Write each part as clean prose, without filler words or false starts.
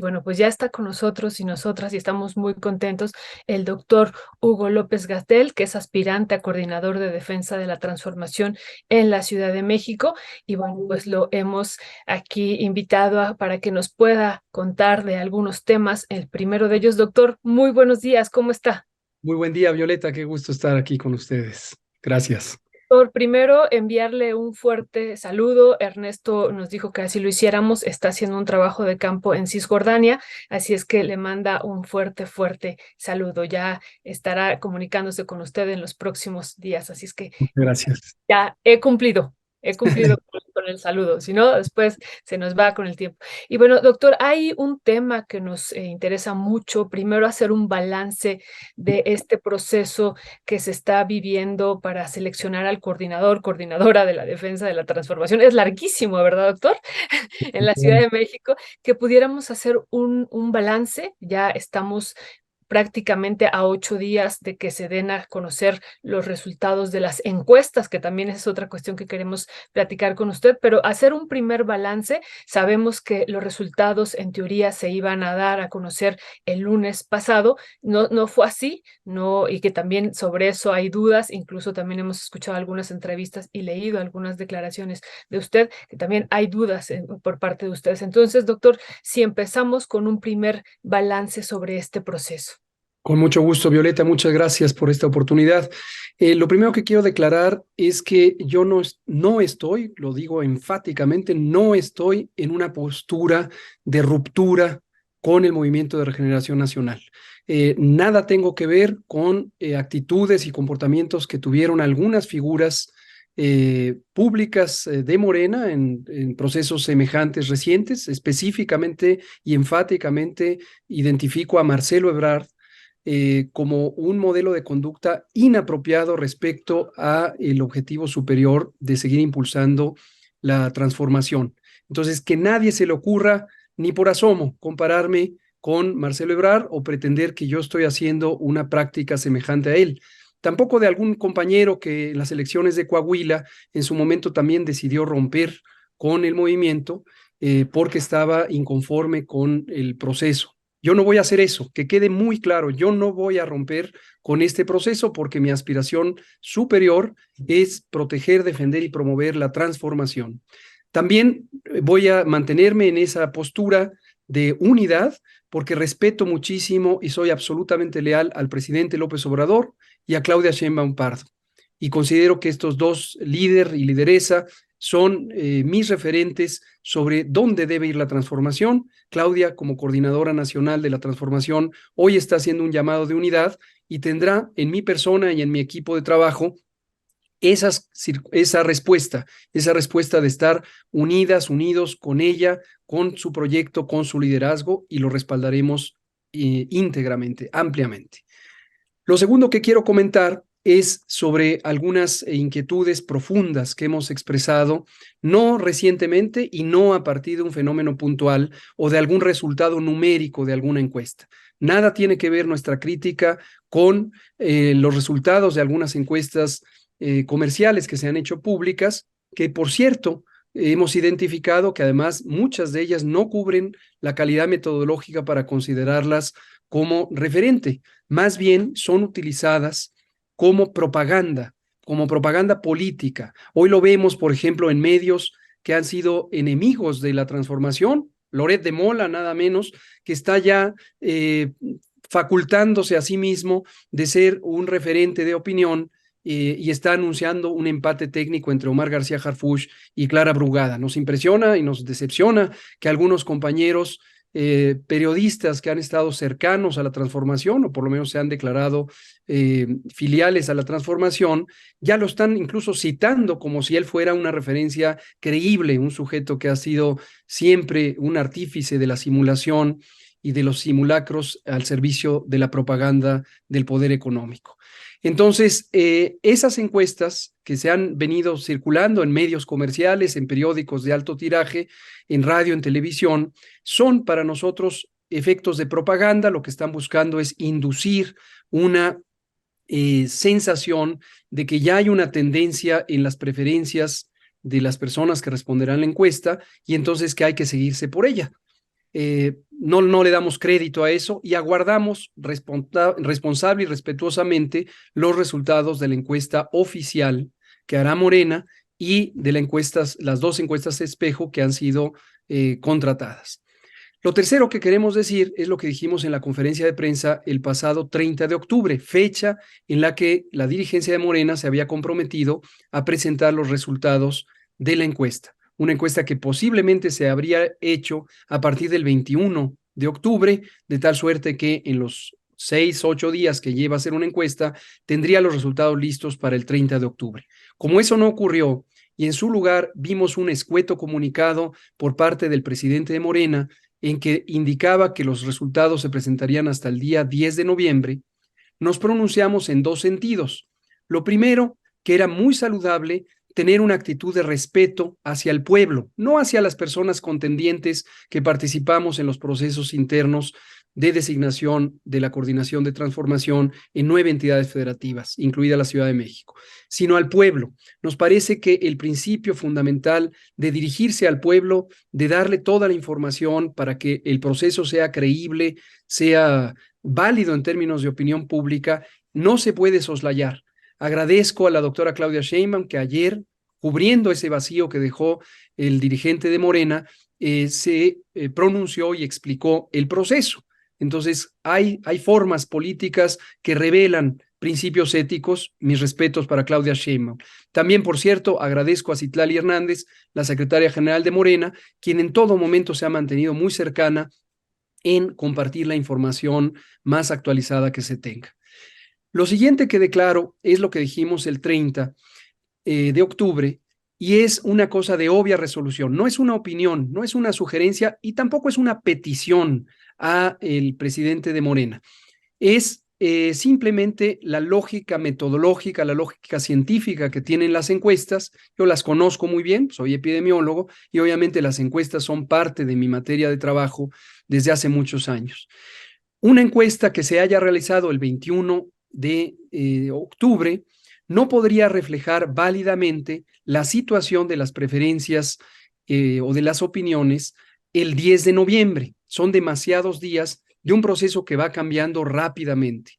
bueno, pues ya está con nosotros y nosotras y estamos muy contentos el doctor Hugo López Gatell, que es aspirante a coordinador de defensa de la transformación en la Ciudad de México. Y bueno, pues lo hemos aquí invitado para que nos pueda contar de algunos temas. El primero de ellos, doctor, muy buenos días, ¿cómo está? Muy buen día, Violeta. Qué gusto estar aquí con ustedes. Gracias. Por primero, enviarle un fuerte saludo. Ernesto nos dijo que así lo hiciéramos. Está haciendo un trabajo de campo en Cisjordania, así es que le manda un fuerte, fuerte saludo. Ya estará comunicándose con usted en los próximos días, así es que Gracias. ya he cumplido con el saludo, si no, después se nos va con el tiempo. Y bueno, doctor, hay un tema que nos interesa mucho. Primero, hacer un balance de este proceso que se está viviendo para seleccionar al coordinador, coordinadora de la defensa de la transformación. Es larguísimo, ¿verdad, doctor? En la Ciudad de México, que pudiéramos hacer un balance. Ya estamos prácticamente a 8 días de que se den a conocer los resultados de las encuestas, que también es otra cuestión que queremos platicar con usted, pero hacer un primer balance. Sabemos que los resultados en teoría se iban a dar a conocer el lunes pasado, no fue así, no, y que también sobre eso hay dudas. Incluso también hemos escuchado algunas entrevistas y leído algunas declaraciones de usted, que también hay dudas por parte de ustedes. Entonces, doctor, si empezamos con un primer balance sobre este proceso. Con mucho gusto, Violeta. Muchas gracias por esta oportunidad. Lo primero que quiero declarar es que yo no estoy, lo digo enfáticamente, no estoy en una postura de ruptura con el Movimiento de Regeneración Nacional. Nada tengo que ver con actitudes y comportamientos que tuvieron algunas figuras públicas de Morena en procesos semejantes recientes. Específicamente y enfáticamente identifico a Marcelo Ebrard como un modelo de conducta inapropiado respecto a el objetivo superior de seguir impulsando la transformación. Entonces, que nadie se le ocurra ni por asomo compararme con Marcelo Ebrard o pretender que yo estoy haciendo una práctica semejante a él. Tampoco de algún compañero que en las elecciones de Coahuila en su momento también decidió romper con el movimiento porque estaba inconforme con el proceso. Yo no voy a hacer eso, que quede muy claro, yo no voy a romper con este proceso porque mi aspiración superior es proteger, defender y promover la transformación. También voy a mantenerme en esa postura de unidad porque respeto muchísimo y soy absolutamente leal al presidente López Obrador y a Claudia Sheinbaum Pardo. Y considero que estos dos, líder y lideresa, son mis referentes sobre dónde debe ir la transformación. Claudia, como coordinadora nacional de la transformación, hoy está haciendo un llamado de unidad y tendrá en mi persona y en mi equipo de trabajo esa respuesta de estar unidas, unidos con ella, con su proyecto, con su liderazgo y lo respaldaremos íntegramente, ampliamente. Lo segundo que quiero comentar es sobre algunas inquietudes profundas que hemos expresado, no recientemente y no a partir de un fenómeno puntual o de algún resultado numérico de alguna encuesta. Nada tiene que ver nuestra crítica con los resultados de algunas encuestas comerciales que se han hecho públicas, que por cierto, hemos identificado que además muchas de ellas no cubren la calidad metodológica para considerarlas como referente, más bien son utilizadas como propaganda política. Hoy lo vemos, por ejemplo, en medios que han sido enemigos de la transformación, Loret de Mola, nada menos, que está ya facultándose a sí mismo de ser un referente de opinión y está anunciando un empate técnico entre Omar García Harfuch y Clara Brugada. Nos impresiona y nos decepciona que algunos compañeros periodistas que han estado cercanos a la transformación o por lo menos se han declarado filiales a la transformación, ya lo están incluso citando como si él fuera una referencia creíble, un sujeto que ha sido siempre un artífice de la simulación y de los simulacros al servicio de la propaganda del poder económico. Entonces, esas encuestas que se han venido circulando en medios comerciales, en periódicos de alto tiraje, en radio, en televisión, son para nosotros efectos de propaganda. Lo que están buscando es inducir una sensación de que ya hay una tendencia en las preferencias de las personas que responderán la encuesta y entonces que hay que seguirse por ella. no le damos crédito a eso y aguardamos responsable y respetuosamente los resultados de la encuesta oficial que hará Morena y de las dos encuestas espejo que han sido contratadas. Lo tercero que queremos decir es lo que dijimos en la conferencia de prensa el pasado 30 de octubre, fecha en la que la dirigencia de Morena se había comprometido a presentar los resultados de la encuesta. Una encuesta que posiblemente se habría hecho a partir del 21 de octubre, de tal suerte que en los 6-8 días que lleva a hacer una encuesta, tendría los resultados listos para el 30 de octubre. Como eso no ocurrió y en su lugar vimos un escueto comunicado por parte del presidente de Morena en que indicaba que los resultados se presentarían hasta el día 10 de noviembre, nos pronunciamos en dos sentidos. Lo primero, que era muy saludable tener una actitud de respeto hacia el pueblo, no hacia las personas contendientes que participamos en los procesos internos de designación de la Coordinación de Transformación en 9 entidades federativas, incluida la Ciudad de México, sino al pueblo. Nos parece que el principio fundamental de dirigirse al pueblo, de darle toda la información para que el proceso sea creíble, sea válido en términos de opinión pública, no se puede soslayar. Agradezco a la doctora Claudia Sheinbaum que ayer, cubriendo ese vacío que dejó el dirigente de Morena, se pronunció y explicó el proceso. Entonces, hay formas políticas que revelan principios éticos. Mis respetos para Claudia Sheinbaum. También, por cierto, agradezco a Citlali Hernández, la secretaria general de Morena, quien en todo momento se ha mantenido muy cercana en compartir la información más actualizada que se tenga. Lo siguiente que declaro es lo que dijimos el 30 de octubre y es una cosa de obvia resolución. No es una opinión, no es una sugerencia y tampoco es una petición a el presidente de Morena. Es simplemente la lógica metodológica, la lógica científica que tienen las encuestas. Yo las conozco muy bien, soy epidemiólogo y obviamente las encuestas son parte de mi materia de trabajo desde hace muchos años. Una encuesta que se haya realizado el 21 de octubre no podría reflejar válidamente la situación de las preferencias o de las opiniones el 10 de noviembre. Son demasiados días de un proceso que va cambiando rápidamente.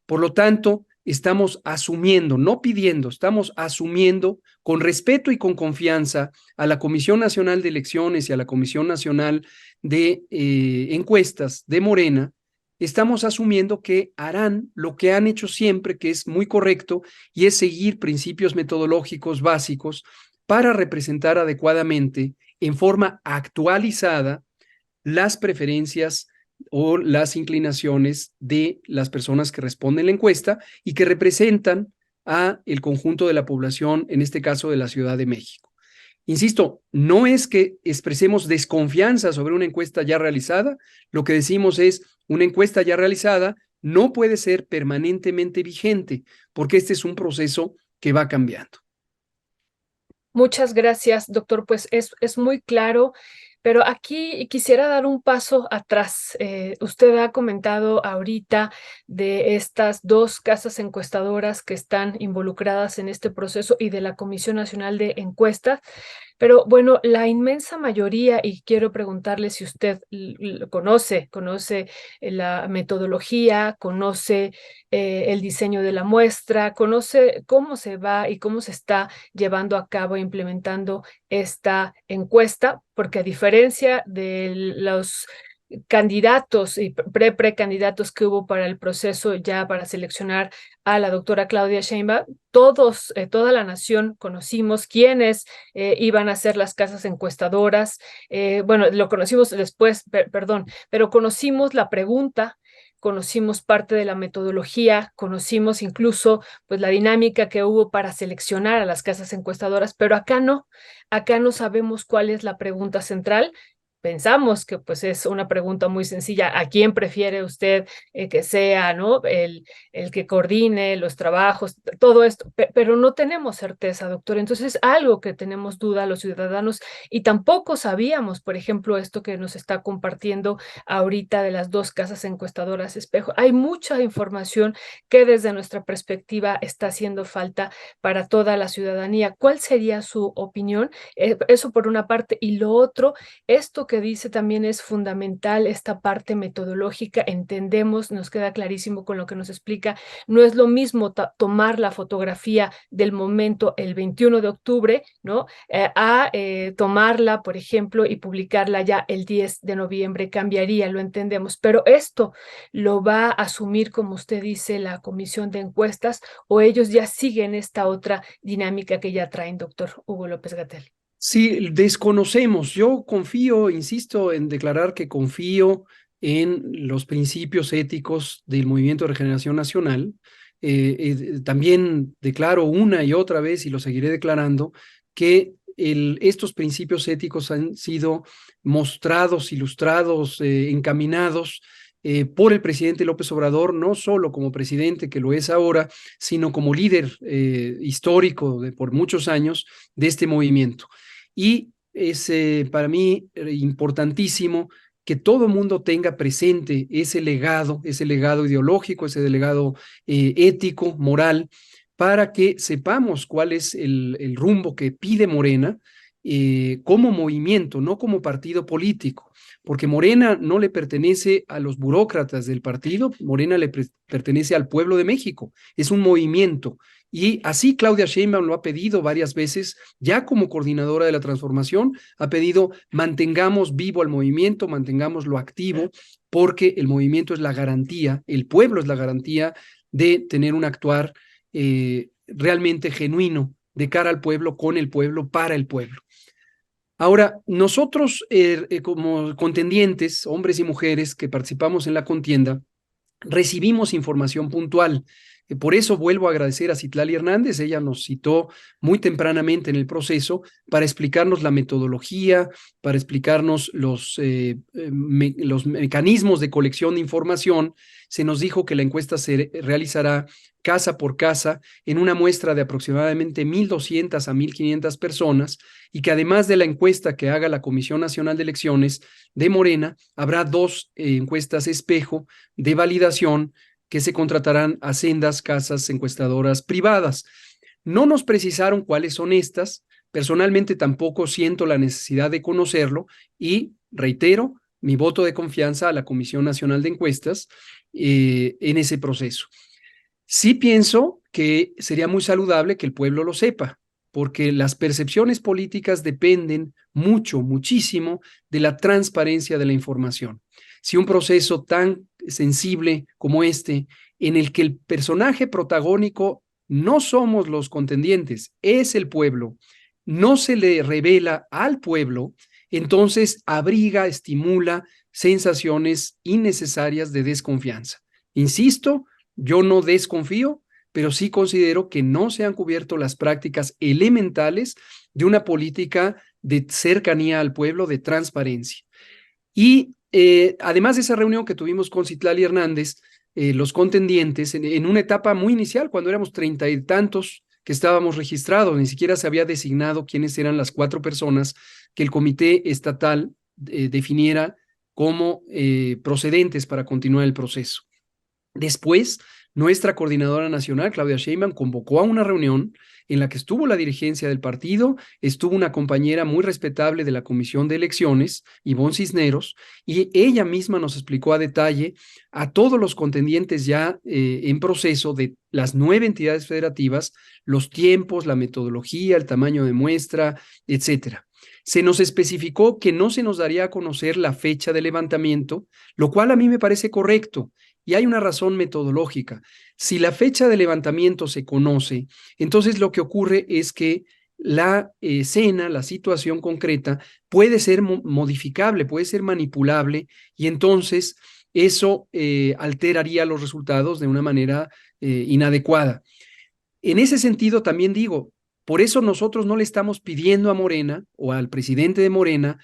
Por lo tanto, estamos asumiendo, no pidiendo, estamos asumiendo con respeto y con confianza a la Comisión Nacional de Elecciones y a la Comisión Nacional de Encuestas de Morena, estamos asumiendo que harán lo que han hecho siempre, que es muy correcto, y es seguir principios metodológicos básicos para representar adecuadamente, en forma actualizada, las preferencias o las inclinaciones de las personas que responden la encuesta y que representan a el conjunto de la población, en este caso de la Ciudad de México. Insisto, no es que expresemos desconfianza sobre una encuesta ya realizada, lo que decimos es una encuesta ya realizada no puede ser permanentemente vigente porque este es un proceso que va cambiando. Muchas gracias, doctor. Pues es muy claro, pero aquí quisiera dar un paso atrás. Usted ha comentado ahorita de estas dos casas encuestadoras que están involucradas en este proceso y de la Comisión Nacional de Encuestas. Pero bueno, la inmensa mayoría, y quiero preguntarle si usted conoce la metodología, conoce el diseño de la muestra, conoce cómo se va y cómo se está llevando a cabo e implementando esta encuesta, porque a diferencia de los candidatos y precandidatos que hubo para el proceso ya para seleccionar a la doctora Claudia Sheinbaum, toda la nación conocimos quiénes iban a ser las casas encuestadoras. Bueno, lo conocimos después, perdón, pero conocimos la pregunta, conocimos parte de la metodología, conocimos incluso pues la dinámica que hubo para seleccionar a las casas encuestadoras, pero acá no sabemos cuál es la pregunta central. Pensamos que pues es una pregunta muy sencilla. ¿A quién prefiere usted que sea, ¿no? El que coordine los trabajos, todo esto? Pero no tenemos certeza, doctor. Entonces, algo que tenemos duda los ciudadanos y tampoco sabíamos, por ejemplo, esto que nos está compartiendo ahorita de las dos casas encuestadoras espejo. Hay mucha información que desde nuestra perspectiva está haciendo falta para toda la ciudadanía. ¿Cuál sería su opinión? Eso por una parte. Y lo otro, esto esto que dice también es fundamental, esta parte metodológica, entendemos, nos queda clarísimo con lo que nos explica. No es lo mismo tomar la fotografía del momento el 21 de octubre, ¿no? A tomarla, por ejemplo, y publicarla ya el 10 de noviembre. Cambiaría, lo entendemos. Pero esto lo va a asumir, como usted dice, la comisión de encuestas, o ellos ya siguen esta otra dinámica que ya traen, doctor Hugo López-Gatell. Sí, desconocemos. Yo confío, insisto en declarar que confío en los principios éticos del Movimiento de Regeneración Nacional. También declaro una y otra vez, y lo seguiré declarando, que estos principios éticos han sido mostrados, ilustrados, encaminados por el presidente López Obrador, no solo como presidente, que lo es ahora, sino como líder histórico por muchos años de este movimiento. Y es para mí importantísimo que todo mundo tenga presente ese legado ideológico, ese legado ético, moral, para que sepamos cuál es el rumbo que pide Morena como movimiento, no como partido político, porque Morena no le pertenece a los burócratas del partido, Morena le pertenece al pueblo de México, es un movimiento. Y así Claudia Sheinbaum lo ha pedido varias veces, ya como coordinadora de la transformación, ha pedido mantengamos vivo al movimiento, mantengámoslo activo, porque el movimiento es la garantía, el pueblo es la garantía de tener un actuar realmente genuino de cara al pueblo, con el pueblo, para el pueblo. Ahora, nosotros como contendientes, hombres y mujeres que participamos en la contienda, recibimos información puntual. Por eso vuelvo a agradecer a Citlali Hernández. Ella nos citó muy tempranamente en el proceso para explicarnos la metodología, para explicarnos los mecanismos de colección de información. Se nos dijo que la encuesta se realizará casa por casa en una muestra de aproximadamente 1,200 a 1,500 personas, y que además de la encuesta que haga la Comisión Nacional de Elecciones de Morena, habrá dos encuestas espejo de validación que se contratarán a sendas casas encuestadoras privadas. No nos precisaron cuáles son estas. Personalmente tampoco siento la necesidad de conocerlo, y reitero mi voto de confianza a la Comisión Nacional de Encuestas en ese proceso. Sí pienso que sería muy saludable que el pueblo lo sepa, porque las percepciones políticas dependen mucho, muchísimo de la transparencia de la información. Si un proceso tan sensible como este, en el que el personaje protagónico no somos los contendientes, es el pueblo, no se le revela al pueblo, entonces abriga, estimula sensaciones innecesarias de desconfianza. Insisto, yo no desconfío, pero sí considero que no se han cubierto las prácticas elementales de una política de cercanía al pueblo, de transparencia. Y además de esa reunión que tuvimos con Citlali Hernández, los contendientes, en una etapa muy inicial, cuando éramos 30 y tantos que estábamos registrados, ni siquiera se había designado quiénes eran las 4 personas que el comité estatal definiera como procedentes para continuar el proceso. Después, nuestra coordinadora nacional, Claudia Sheinbaum, convocó a una reunión en la que estuvo la dirigencia del partido, estuvo una compañera muy respetable de la Comisión de Elecciones, Ivonne Cisneros, y ella misma nos explicó a detalle a todos los contendientes ya en proceso de las 9 entidades federativas, los tiempos, la metodología, el tamaño de muestra, etcétera. Se nos especificó que no se nos daría a conocer la fecha de levantamiento, lo cual a mí me parece correcto. Y hay una razón metodológica. Si la fecha de levantamiento se conoce, entonces lo que ocurre es que la escena, la situación concreta, puede ser modificable, puede ser manipulable, y entonces eso alteraría los resultados de una manera inadecuada. En ese sentido, también digo, por eso nosotros no le estamos pidiendo a Morena o al presidente de Morena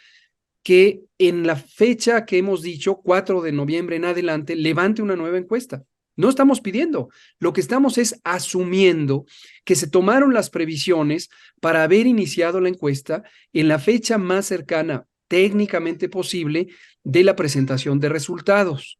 que en la fecha que hemos dicho, 4 de noviembre en adelante, levante una nueva encuesta. No estamos pidiendo, lo que estamos es asumiendo que se tomaron las previsiones para haber iniciado la encuesta en la fecha más cercana técnicamente posible de la presentación de resultados.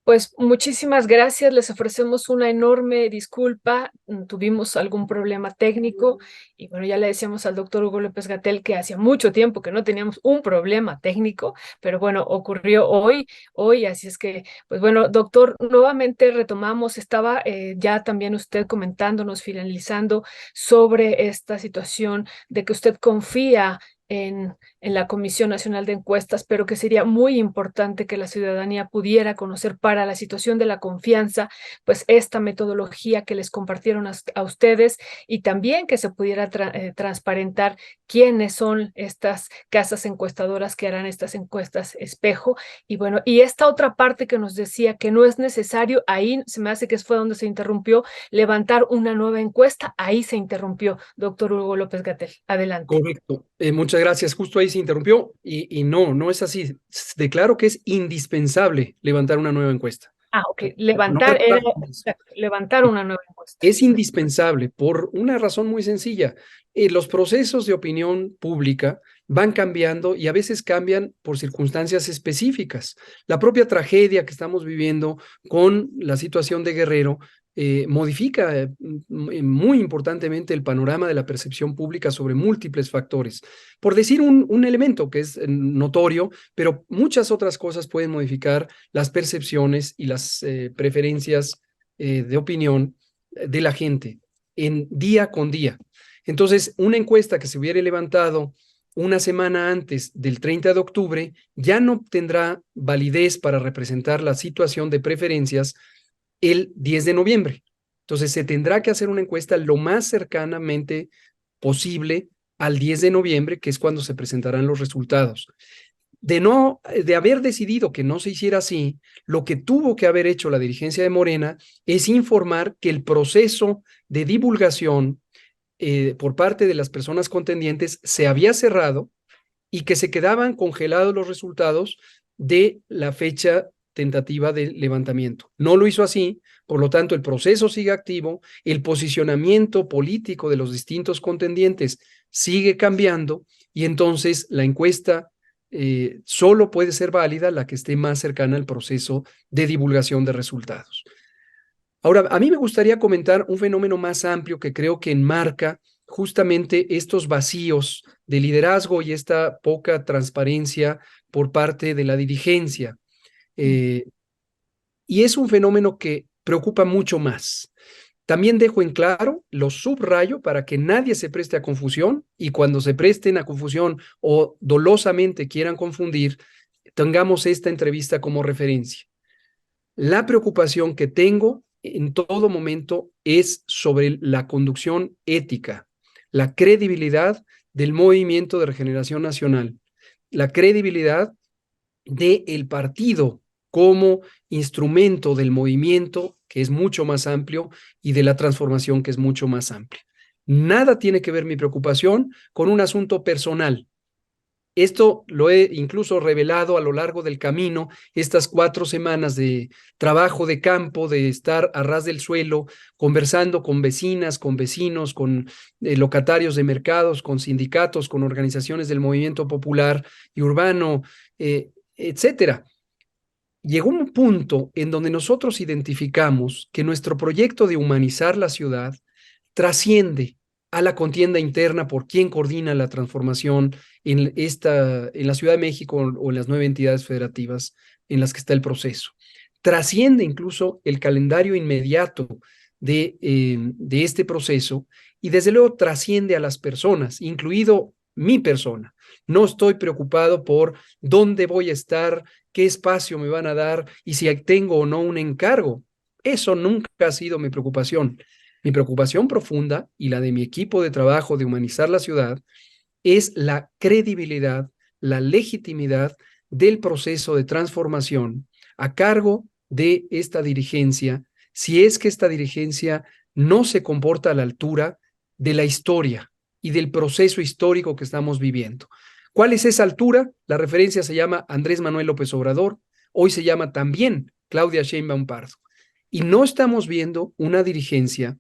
Pues muchísimas gracias, les ofrecemos una enorme disculpa, tuvimos algún problema técnico y bueno, ya le decíamos al doctor Hugo López-Gatell que hacía mucho tiempo que no teníamos un problema técnico, pero bueno, ocurrió hoy, así es que, pues bueno, doctor, nuevamente retomamos, estaba ya también usted comentándonos, finalizando sobre esta situación de que usted confía en la Comisión Nacional de Encuestas, pero que sería muy importante que la ciudadanía pudiera conocer para la situación de la confianza, pues esta metodología que les compartieron a ustedes y también que se pudiera transparentar quiénes son estas casas encuestadoras que harán estas encuestas espejo. Y bueno, y esta otra parte que nos decía que no es necesario, ahí se me hace que fue donde se interrumpió, levantar una nueva encuesta, ahí se interrumpió, doctor Hugo López-Gatell. Adelante. Correcto. Muchas gracias. Justo ahí se interrumpió y no, no es así. Declaro que es indispensable levantar una nueva encuesta. Ah, ok. No Levantar, era retracto. levantar una nueva encuesta. Es indispensable por una razón muy sencilla. Los procesos de opinión pública van cambiando y a veces cambian por circunstancias específicas. La propia tragedia que estamos viviendo con la situación de Guerrero modifica muy importantemente el panorama de la percepción pública sobre múltiples factores. Por decir un elemento que es notorio, pero muchas otras cosas pueden modificar las percepciones y las preferencias de opinión de la gente en día con día. Entonces, una encuesta que se hubiera levantado una semana antes del 30 de octubre ya no tendrá validez para representar la situación de preferencias el 10 de noviembre. Entonces, se tendrá que hacer una encuesta lo más cercanamente posible al 10 de noviembre, que es cuando se presentarán los resultados. De haber decidido que no se hiciera así, lo que tuvo que haber hecho la dirigencia de Morena es informar que el proceso de divulgación por parte de las personas contendientes se había cerrado y que se quedaban congelados los resultados de la fecha tentativa de levantamiento. No lo hizo así, por lo tanto el proceso sigue activo, el posicionamiento político de los distintos contendientes sigue cambiando y entonces la encuesta solo puede ser válida la que esté más cercana al proceso de divulgación de resultados. Ahora, a mí me gustaría comentar un fenómeno más amplio que creo que enmarca justamente estos vacíos de liderazgo y esta poca transparencia por parte de la dirigencia. Eh, y es un fenómeno que preocupa mucho más. También dejo en claro, lo subrayo para que nadie se preste a confusión y cuando se presten a confusión o dolosamente quieran confundir, tengamos esta entrevista como referencia. La preocupación que tengo en todo momento es sobre la conducción ética, la credibilidad del Movimiento de Regeneración Nacional, la credibilidad del partido como instrumento del movimiento, que es mucho más amplio, y de la transformación, que es mucho más amplia. Nada tiene que ver mi preocupación con un asunto personal. Esto lo he incluso revelado a lo largo del camino, estas 4 semanas de trabajo de campo, de estar a ras del suelo, conversando con vecinas, con vecinos, con locatarios de mercados, con sindicatos, con organizaciones del movimiento popular y urbano, etcétera. Llegó un punto en donde nosotros identificamos que nuestro proyecto de humanizar la ciudad trasciende a la contienda interna por quién coordina la transformación en la Ciudad de México o en las 9 entidades federativas en las que está el proceso. Trasciende incluso el calendario inmediato de este proceso y desde luego trasciende a las personas, incluido mi persona. No estoy preocupado por dónde voy a estar, qué espacio me van a dar y si tengo o no un encargo. Eso nunca ha sido mi preocupación. Mi preocupación profunda y la de mi equipo de trabajo de humanizar la ciudad es la credibilidad, la legitimidad del proceso de transformación a cargo de esta dirigencia, si es que esta dirigencia no se comporta a la altura de la historia y del proceso histórico que estamos viviendo. ¿Cuál es esa altura? La referencia se llama Andrés Manuel López Obrador, hoy se llama también Claudia Sheinbaum Pardo. Y no estamos viendo una dirigencia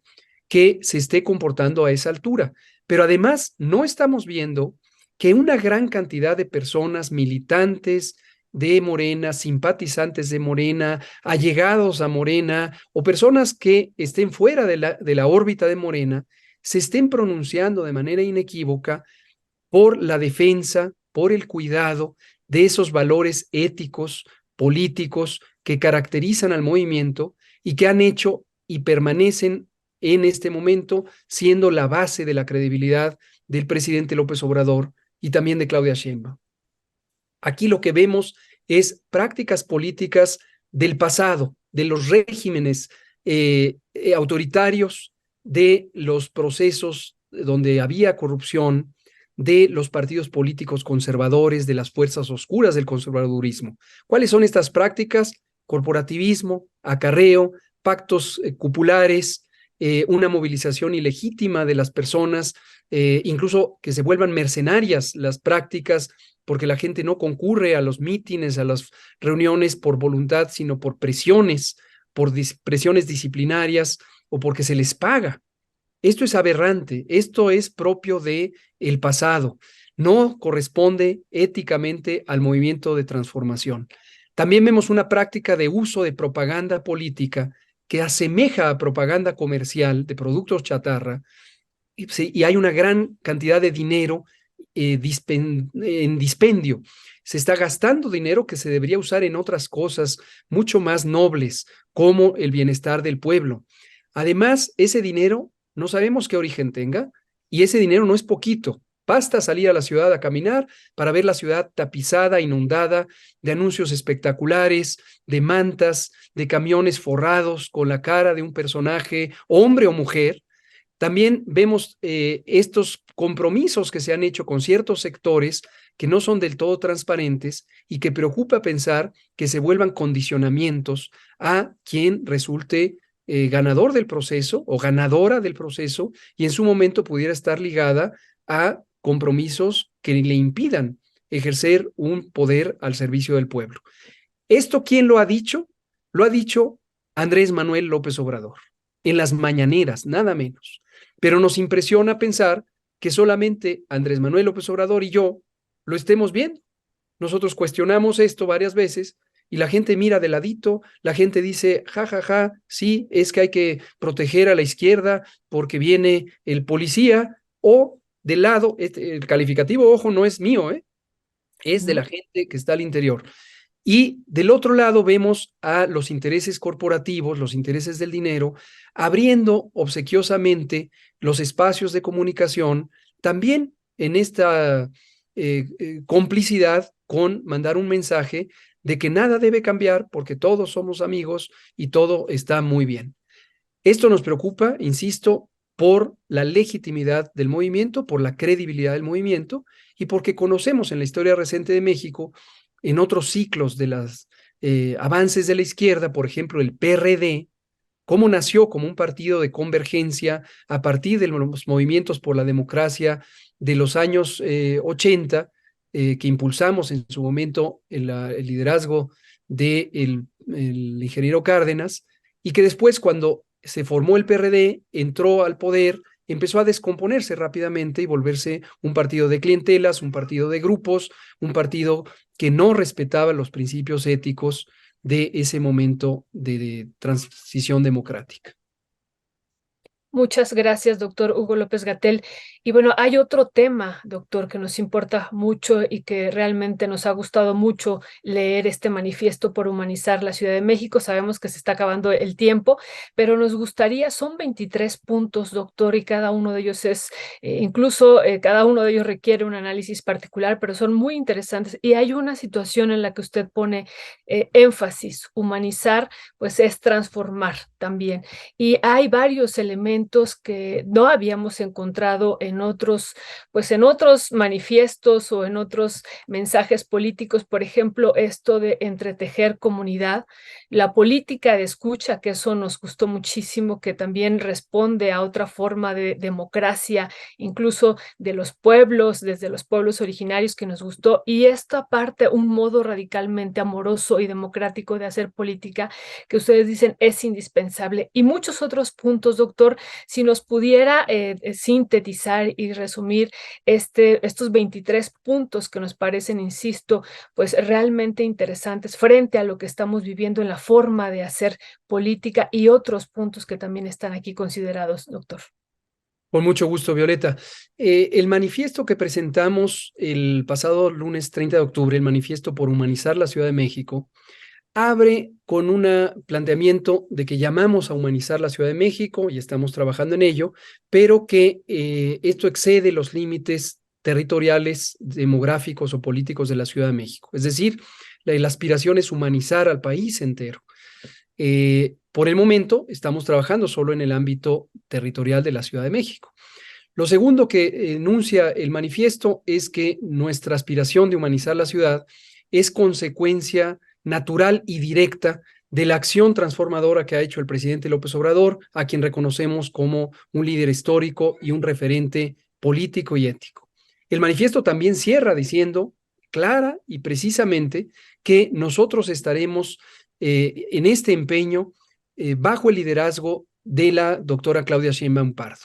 que se esté comportando a esa altura. Pero además no estamos viendo que una gran cantidad de personas militantes de Morena, simpatizantes de Morena, allegados a Morena o personas que estén fuera de la órbita de Morena, se estén pronunciando de manera inequívoca por la defensa, por el cuidado de esos valores éticos, políticos que caracterizan al movimiento y que han hecho y permanecen en este momento siendo la base de la credibilidad del presidente López Obrador y también de Claudia Sheinbaum. Aquí lo que vemos es prácticas políticas del pasado, de los regímenes autoritarios, de los procesos donde había corrupción, de los partidos políticos conservadores, de las fuerzas oscuras del conservadurismo. ¿Cuáles son estas prácticas? Corporativismo, acarreo, pactos cupulares, una movilización ilegítima de las personas, incluso que se vuelvan mercenarias las prácticas porque la gente no concurre a los mítines, a las reuniones por voluntad, sino por presiones, por presiones disciplinarias o porque se les paga. Esto es aberrante, esto es propio de el pasado, no corresponde éticamente al movimiento de transformación. También vemos una práctica de uso de propaganda política que asemeja a propaganda comercial de productos chatarra, y hay una gran cantidad de dinero en dispendio. Se está gastando dinero que se debería usar en otras cosas mucho más nobles, como el bienestar del pueblo. Además, ese dinero no sabemos qué origen tenga y ese dinero no es poquito. Basta salir a la ciudad a caminar para ver la ciudad tapizada, inundada de anuncios espectaculares, de mantas, de camiones forrados con la cara de un personaje, hombre o mujer. También vemos estos compromisos que se han hecho con ciertos sectores que no son del todo transparentes y que preocupa pensar que se vuelvan condicionamientos a quien resulte ganador del proceso o ganadora del proceso y en su momento pudiera estar ligada a compromisos que le impidan ejercer un poder al servicio del pueblo. ¿Esto quién lo ha dicho? Lo ha dicho Andrés Manuel López Obrador en las mañaneras, nada menos. Pero nos impresiona pensar que solamente Andrés Manuel López Obrador y yo lo estemos viendo. Nosotros cuestionamos esto varias veces y la gente mira de ladito, la gente dice, ja, ja, ja, sí, es que hay que proteger a la izquierda porque viene el policía, o del lado, el calificativo, ojo, no es mío, es de la gente que está al interior. Y del otro lado vemos a los intereses corporativos, los intereses del dinero, abriendo obsequiosamente los espacios de comunicación, también en esta complicidad con mandar un mensaje de que nada debe cambiar porque todos somos amigos y todo está muy bien. Esto nos preocupa, insisto, por la legitimidad del movimiento, por la credibilidad del movimiento y porque conocemos en la historia reciente de México, en otros ciclos de los avances de la izquierda, por ejemplo, el PRD, cómo nació como un partido de convergencia a partir de los movimientos por la democracia de los años 80, que impulsamos en su momento el liderazgo del ingeniero Cárdenas, y que después, cuando se formó el PRD, entró al poder, empezó a descomponerse rápidamente y volverse un partido de clientelas, un partido de grupos, un partido que no respetaba los principios éticos de ese momento de transición democrática. Muchas gracias, doctor Hugo López Gatell. Y bueno, hay otro tema, doctor, que nos importa mucho y que realmente nos ha gustado mucho leer este manifiesto por humanizar la Ciudad de México. Sabemos que se está acabando el tiempo, pero nos gustaría, son 23 puntos, doctor, y cada uno de ellos es, incluso cada uno de ellos requiere un análisis particular, pero son muy interesantes. Y hay una situación en la que usted pone énfasis, humanizar, pues es transformar también. Y hay varios elementos que no habíamos encontrado en otros, pues en otros manifiestos o en otros mensajes políticos, por ejemplo, esto de entretejer comunidad, la política de escucha, que eso nos gustó muchísimo, que también responde a otra forma de democracia, incluso de los pueblos, desde los pueblos originarios, que nos gustó, y esta parte, un modo radicalmente amoroso y democrático de hacer política, que ustedes dicen es indispensable, y muchos otros puntos, doctor, si nos pudiera sintetizar y resumir estos 23 puntos que nos parecen, insisto, pues realmente interesantes frente a lo que estamos viviendo en la forma de hacer política y otros puntos que también están aquí considerados, doctor. Con mucho gusto, Violeta. El manifiesto que presentamos el pasado lunes 30 de octubre, el manifiesto por humanizar la Ciudad de México, abre con un planteamiento de que llamamos a humanizar la Ciudad de México y estamos trabajando en ello, pero que esto excede los límites territoriales, demográficos o políticos de la Ciudad de México. Es decir, la aspiración es humanizar al país entero. Por el momento estamos trabajando solo en el ámbito territorial de la Ciudad de México. Lo segundo que enuncia el manifiesto es que nuestra aspiración de humanizar la ciudad es consecuencia natural y directa de la acción transformadora que ha hecho el presidente López Obrador, a quien reconocemos como un líder histórico y un referente político y ético. El manifiesto también cierra diciendo clara y precisamente que nosotros estaremos en este empeño bajo el liderazgo de la doctora Claudia Sheinbaum Pardo.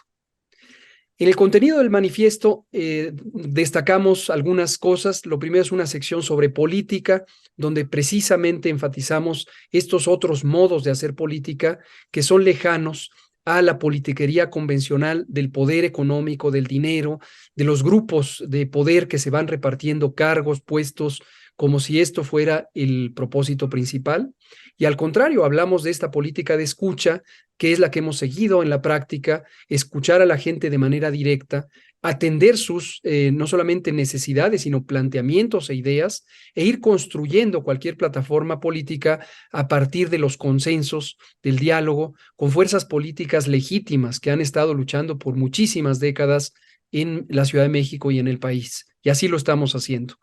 En el contenido del manifiesto destacamos algunas cosas. Lo primero es una sección sobre política, donde precisamente enfatizamos estos otros modos de hacer política que son lejanos a la politiquería convencional del poder económico, del dinero, de los grupos de poder que se van repartiendo cargos, puestos, como si esto fuera el propósito principal. Y al contrario, hablamos de esta política de escucha, que es la que hemos seguido en la práctica, escuchar a la gente de manera directa, atender sus no solamente necesidades, sino planteamientos e ideas, e ir construyendo cualquier plataforma política a partir de los consensos, del diálogo, con fuerzas políticas legítimas que han estado luchando por muchísimas décadas en la Ciudad de México y en el país. Y así lo estamos haciendo.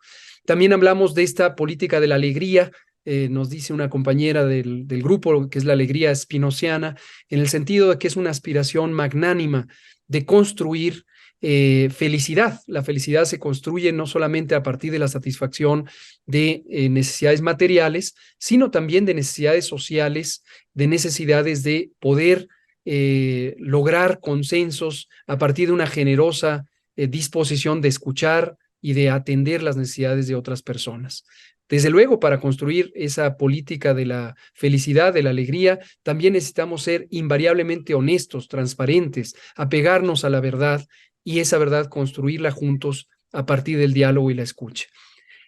También hablamos de esta política de la alegría. Nos dice una compañera del grupo que es la alegría espinociana, en el sentido de que es una aspiración magnánima de construir felicidad. La felicidad se construye no solamente a partir de la satisfacción de necesidades materiales, sino también de necesidades sociales, de necesidades de poder lograr consensos a partir de una generosa disposición de escuchar y de atender las necesidades de otras personas. Desde luego, para construir esa política de la felicidad, de la alegría, también necesitamos ser invariablemente honestos, transparentes, apegarnos a la verdad y esa verdad construirla juntos a partir del diálogo y la escucha.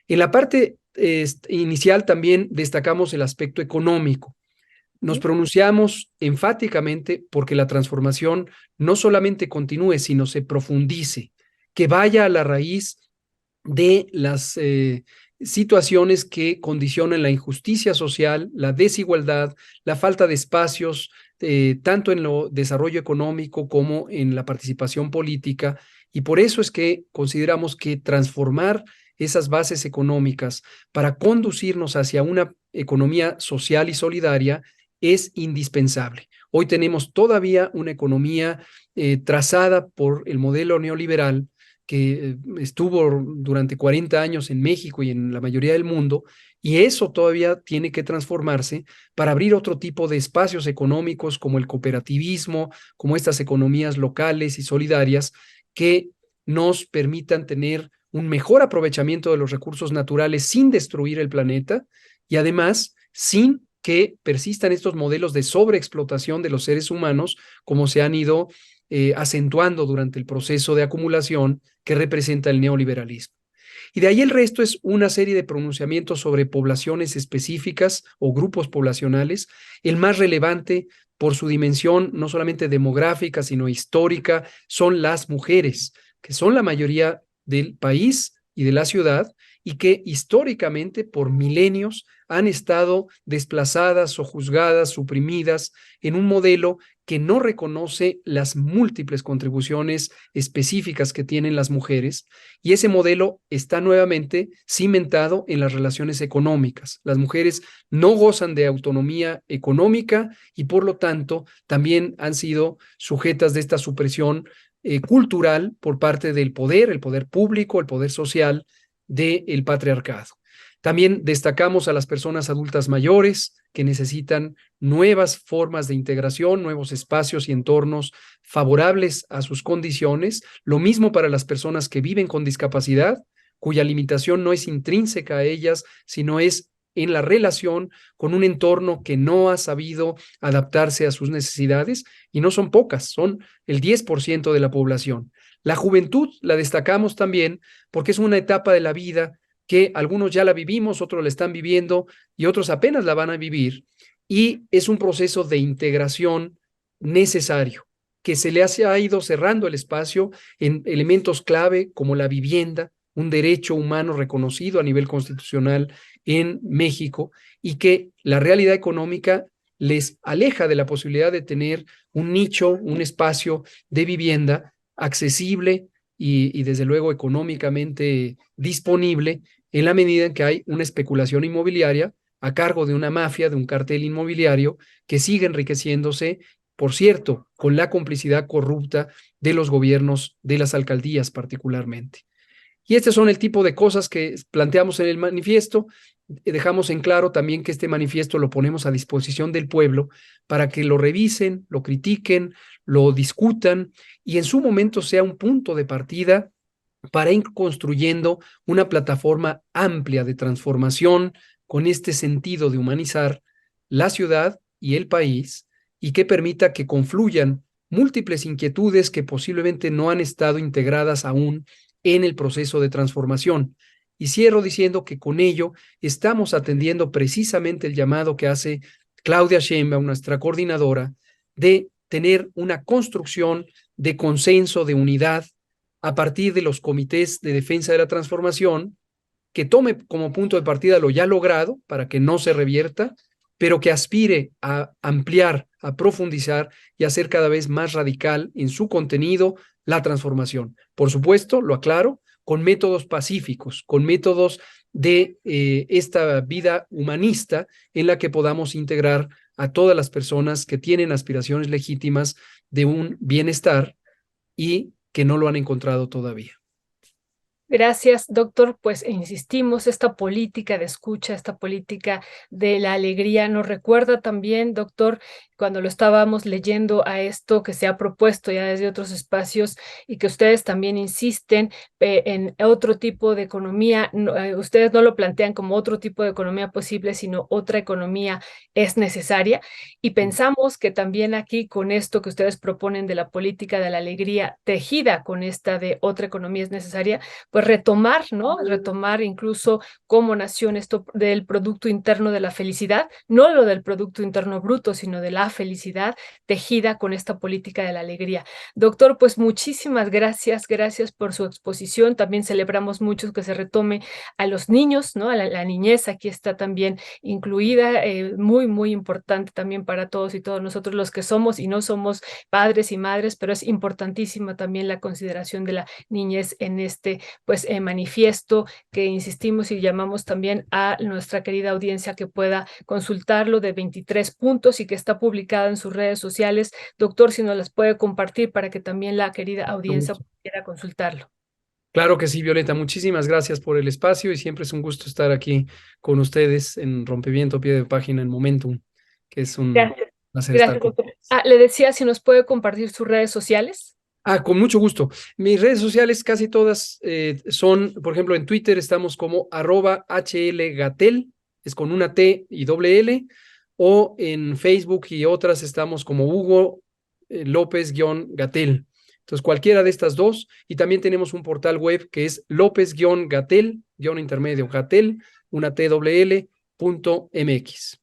En la parte inicial también destacamos el aspecto económico. Nos pronunciamos enfáticamente porque la transformación no solamente continúe, sino se profundice, que vaya a la raíz de las situaciones que condicionan la injusticia social, la desigualdad, la falta de espacios, tanto en lo desarrollo económico como en la participación política. Y por eso es que consideramos que transformar esas bases económicas para conducirnos hacia una economía social y solidaria es indispensable. Hoy tenemos todavía una economía trazada por el modelo neoliberal que estuvo durante 40 años en México y en la mayoría del mundo, y eso todavía tiene que transformarse para abrir otro tipo de espacios económicos como el cooperativismo, como estas economías locales y solidarias que nos permitan tener un mejor aprovechamiento de los recursos naturales sin destruir el planeta y además sin que persistan estos modelos de sobreexplotación de los seres humanos como se han ido acentuando durante el proceso de acumulación que representa el neoliberalismo. Y de ahí el resto es una serie de pronunciamientos sobre poblaciones específicas o grupos poblacionales, el más relevante por su dimensión no solamente demográfica, sino histórica, son las mujeres, que son la mayoría del país y de la ciudad, y que históricamente por milenios han estado desplazadas o juzgadas, suprimidas en un modelo que no reconoce las múltiples contribuciones específicas que tienen las mujeres, y ese modelo está nuevamente cimentado en las relaciones económicas. Las mujeres no gozan de autonomía económica y por lo tanto también han sido sujetas de esta supresión cultural por parte del poder, el poder público, el poder social del patriarcado. También destacamos a las personas adultas mayores que necesitan nuevas formas de integración, nuevos espacios y entornos favorables a sus condiciones. Lo mismo para las personas que viven con discapacidad, cuya limitación no es intrínseca a ellas, sino es en la relación con un entorno que no ha sabido adaptarse a sus necesidades, y no son pocas, son el 10% de la población. La juventud la destacamos también porque es una etapa de la vida que algunos ya la vivimos, otros la están viviendo y otros apenas la van a vivir, y es un proceso de integración necesario, que se le ha ido cerrando el espacio en elementos clave como la vivienda, un derecho humano reconocido a nivel constitucional en México, y que la realidad económica les aleja de la posibilidad de tener un nicho, un espacio de vivienda accesible y desde luego económicamente disponible, en la medida en que hay una especulación inmobiliaria a cargo de una mafia, de un cartel inmobiliario que sigue enriqueciéndose, por cierto, con la complicidad corrupta de los gobiernos, de las alcaldías particularmente. Y este son el tipo de cosas que planteamos en el manifiesto. Dejamos en claro también que este manifiesto lo ponemos a disposición del pueblo para que lo revisen, lo critiquen, lo discutan y en su momento sea un punto de partida para ir construyendo una plataforma amplia de transformación con este sentido de humanizar la ciudad y el país, y que permita que confluyan múltiples inquietudes que posiblemente no han estado integradas aún en el proceso de transformación. Y cierro diciendo que con ello estamos atendiendo precisamente el llamado que hace Claudia Sheinbaum, nuestra coordinadora, de tener una construcción de consenso, de unidad, a partir de los comités de defensa de la transformación, que tome como punto de partida lo ya logrado para que no se revierta, pero que aspire a ampliar, a profundizar y a ser cada vez más radical en su contenido la transformación. Por supuesto, lo aclaro, con métodos pacíficos, con métodos de esta vida humanista en la que podamos integrar a todas las personas que tienen aspiraciones legítimas de un bienestar y que no lo han encontrado todavía. Gracias, doctor. Pues insistimos, esta política de escucha, esta política de la alegría nos recuerda también, doctor, cuando lo estábamos leyendo a esto que se ha propuesto ya desde otros espacios y que ustedes también insisten en otro tipo de economía. No, ustedes no lo plantean como otro tipo de economía posible, sino otra economía es necesaria. Y pensamos que también aquí con esto que ustedes proponen de la política de la alegría tejida con esta de otra economía es necesaria, pues retomar, ¿no? Retomar incluso cómo nació esto del Producto Interno de la Felicidad, no lo del Producto Interno Bruto, sino de la felicidad tejida con esta política de la alegría. Doctor, pues muchísimas gracias, gracias por su exposición. También celebramos mucho que se retome a los niños, ¿no? A la niñez, aquí está también incluida, muy, muy importante también para todos y todos nosotros los que somos y no somos padres y madres, pero es importantísima también la consideración de la niñez en este pues manifiesto que insistimos y llamamos también a nuestra querida audiencia que pueda consultarlo, de 23 puntos y que está publicada en sus redes sociales. Doctor, si nos las puede compartir para que también la querida audiencia pudiera consultarlo. Claro que sí, Violeta. Muchísimas gracias por el espacio y siempre es un gusto estar aquí con ustedes en Rompimiento Pie de Página en Momentum, que es un Gracias. placer estar Gracias, con doctor. ustedes. Le decía si nos puede compartir sus redes sociales. Con mucho gusto. Mis redes sociales casi todas son, por ejemplo, en Twitter estamos como @HLGatel, es con una T y doble L, o en Facebook y otras estamos como Hugo López-Gatel. Entonces, cualquiera de estas dos, y también tenemos un portal web que es López-Gatel, intermedio, Gatel, una T doble L, .mx.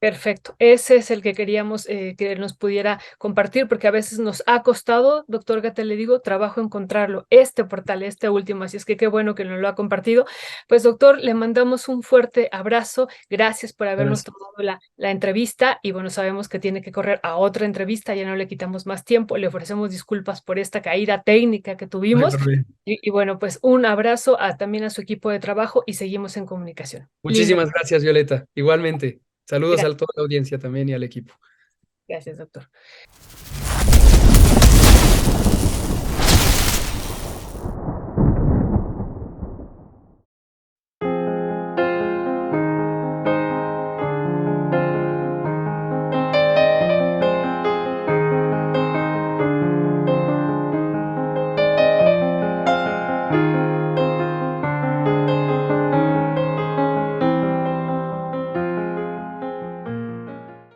Perfecto, ese es el que queríamos que nos pudiera compartir, porque a veces nos ha costado, doctor Gatell, le digo, trabajo encontrarlo, este portal, este último, así es que qué bueno que nos lo ha compartido. Pues doctor, le mandamos un fuerte abrazo, gracias por habernos Gracias. tomado la entrevista y bueno, sabemos que tiene que correr a otra entrevista, ya no le quitamos más tiempo, le ofrecemos disculpas por esta caída técnica que No hay tuvimos problema. y bueno, pues un abrazo también a su equipo de trabajo y seguimos en comunicación. Lindo. Muchísimas gracias, Violeta. Igualmente. Saludos a Gracias, toda la audiencia también y al equipo. gracias, doctor.